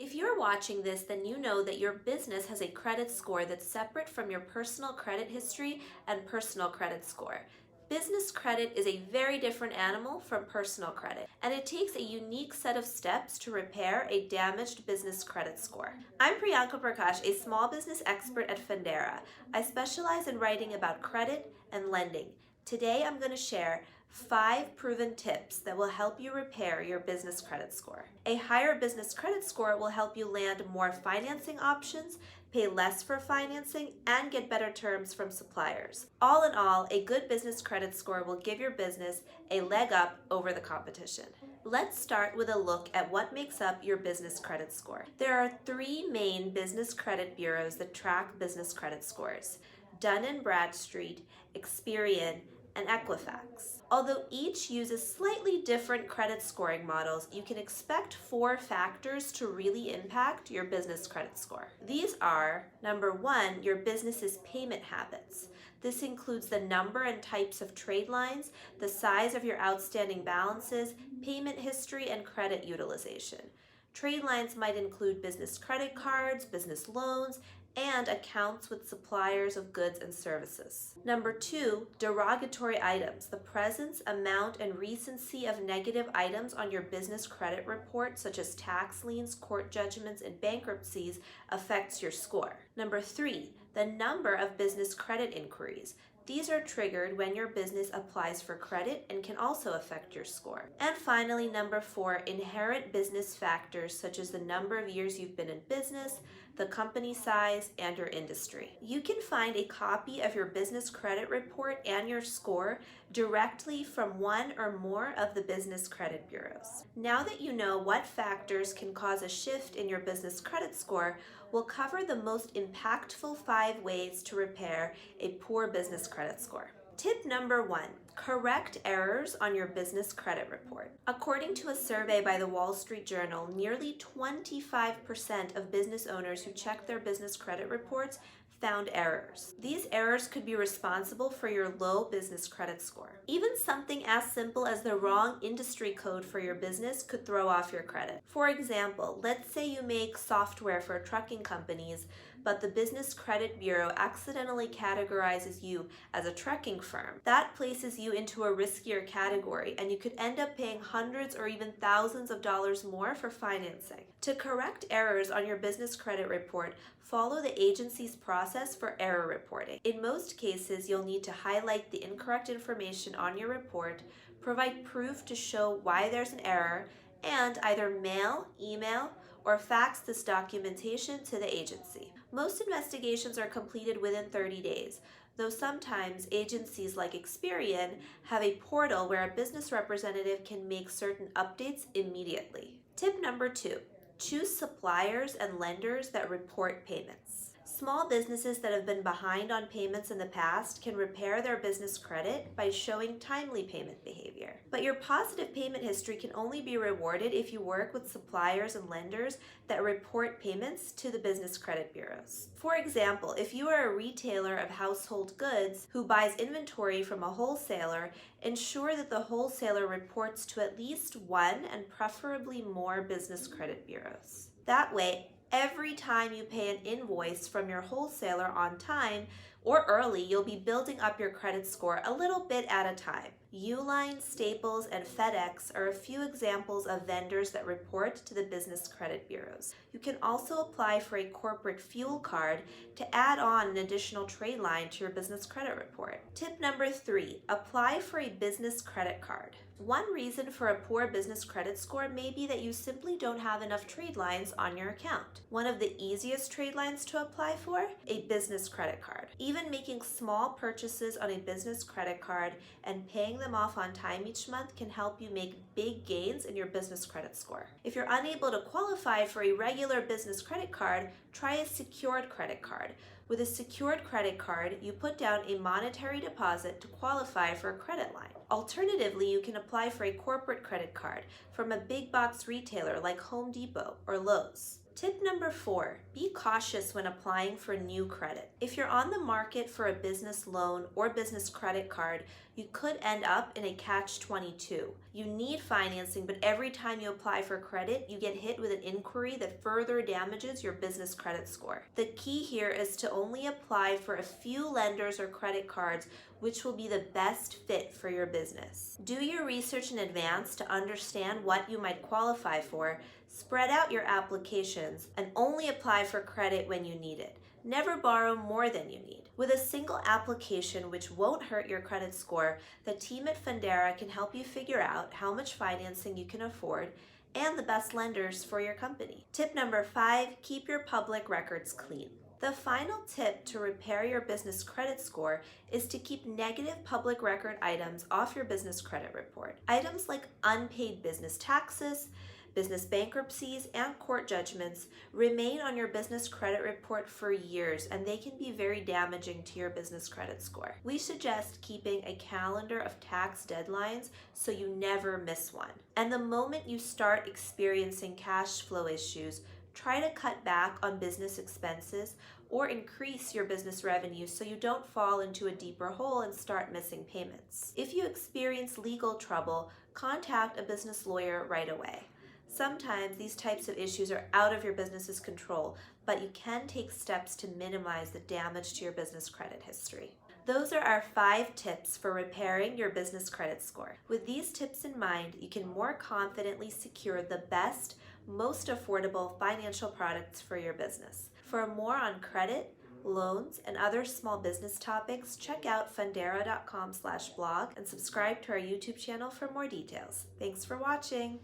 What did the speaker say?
If you're watching this, then you know that your business has a credit score that's separate from your personal credit history and personal credit score. Business credit is a very different animal from personal credit, and it takes a unique set of steps to repair a damaged business credit score. I'm Priyanka Prakash, a small business expert at Fundera. I specialize in writing about credit and lending. Today I'm going to share 5 proven tips that will help you repair your business credit score. A higher business credit score will help you land more financing options, pay less for financing, and get better terms from suppliers. All in all, a good business credit score will give your business a leg up over the competition. Let's start with a look at what makes up your business credit score. There are 3 main business credit bureaus that track business credit scores: Dun & Bradstreet, Experian, and Equifax. Although each uses slightly different credit scoring models, you can expect 4 factors to really impact your business credit score. These are: number 1, your business's payment habits. This includes the number and types of trade lines, the size of your outstanding balances, payment history, and credit utilization. Trade lines might include business credit cards, business loans, and accounts with suppliers of goods and services. Number 2, derogatory items. The presence, amount, and recency of negative items on your business credit report, such as tax liens, court judgments, and bankruptcies, affects your score. Number 3, the number of business credit inquiries. These are triggered when your business applies for credit and can also affect your score. And finally, number 4, inherent business factors such as the number of years you've been in business, the company size, and your industry. You can find a copy of your business credit report and your score directly from one or more of the business credit bureaus. Now that you know what factors can cause a shift in your business credit score, we'll cover the most impactful 5 ways to repair a poor business credit score. Tip number 1, correct errors on your business credit report. According to a survey by the Wall Street Journal, nearly 25% of business owners who checked their business credit reports found errors. These errors could be responsible for your low business credit score. Even something as simple as the wrong industry code for your business could throw off your credit. For example, let's say you make software for trucking companies, but the Business Credit Bureau accidentally categorizes you as a trucking firm. That places you into a riskier category, and you could end up paying hundreds or even thousands of dollars more for financing. To correct errors on your business credit report, follow the agency's process for error reporting. In most cases, you'll need to highlight the incorrect information on your report, provide proof to show why there's an error, and either mail, email, or fax this documentation to the agency. Most investigations are completed within 30 days, though sometimes agencies like Experian have a portal where a business representative can make certain updates immediately. Tip number 2, choose suppliers and lenders that report payments. Small businesses that have been behind on payments in the past can repair their business credit by showing timely payment behavior. But your positive payment history can only be rewarded if you work with suppliers and lenders that report payments to the business credit bureaus. For example, if you are a retailer of household goods who buys inventory from a wholesaler, ensure that the wholesaler reports to at least one and preferably more business credit bureaus. That way, every time you pay an invoice from your wholesaler on time or early, you'll be building up your credit score a little bit at a time. Uline, Staples, and FedEx are a few examples of vendors that report to the business credit bureaus. You can also apply for a corporate fuel card to add on an additional trade line to your business credit report. Tip number 3, apply for a business credit card. One reason for a poor business credit score may be that you simply don't have enough trade lines on your account. One of the easiest trade lines to apply for? A business credit card. Even making small purchases on a business credit card and paying them off on time each month can help you make big gains in your business credit score. If you're unable to qualify for a regular business credit card, try a secured credit card. With a secured credit card, you put down a monetary deposit to qualify for a credit line. Alternatively, you can apply for a corporate credit card from a big box retailer like Home Depot or Lowe's. Tip number 4, be cautious when applying for new credit. If you're on the market for a business loan or business credit card, you could end up in a catch-22. You need financing, but every time you apply for credit, you get hit with an inquiry that further damages your business credit score. The key here is to only apply for a few lenders or credit cards which will be the best fit for your business. Do your research in advance to understand what you might qualify for, spread out your applications, and only apply for credit when you need it. Never borrow more than you need. With a single application which won't hurt your credit score, the team at Fundera can help you figure out how much financing you can afford and the best lenders for your company. Tip number 5, keep your public records clean. The final tip to repair your business credit score is to keep negative public record items off your business credit report. Items like unpaid business taxes, business bankruptcies, and court judgments remain on your business credit report for years, and they can be very damaging to your business credit score. We suggest keeping a calendar of tax deadlines so you never miss one. And the moment you start experiencing cash flow issues, try to cut back on business expenses or increase your business revenue so you don't fall into a deeper hole and start missing payments. If you experience legal trouble, contact a business lawyer right away. Sometimes these types of issues are out of your business's control, but you can take steps to minimize the damage to your business credit history. Those are our 5 tips for repairing your business credit score. With these tips in mind, you can more confidently secure the best, most affordable financial products for your business. For more on credit, loans, and other small business topics, check out fundera.com/blog and subscribe to our YouTube channel for more details. Thanks for watching.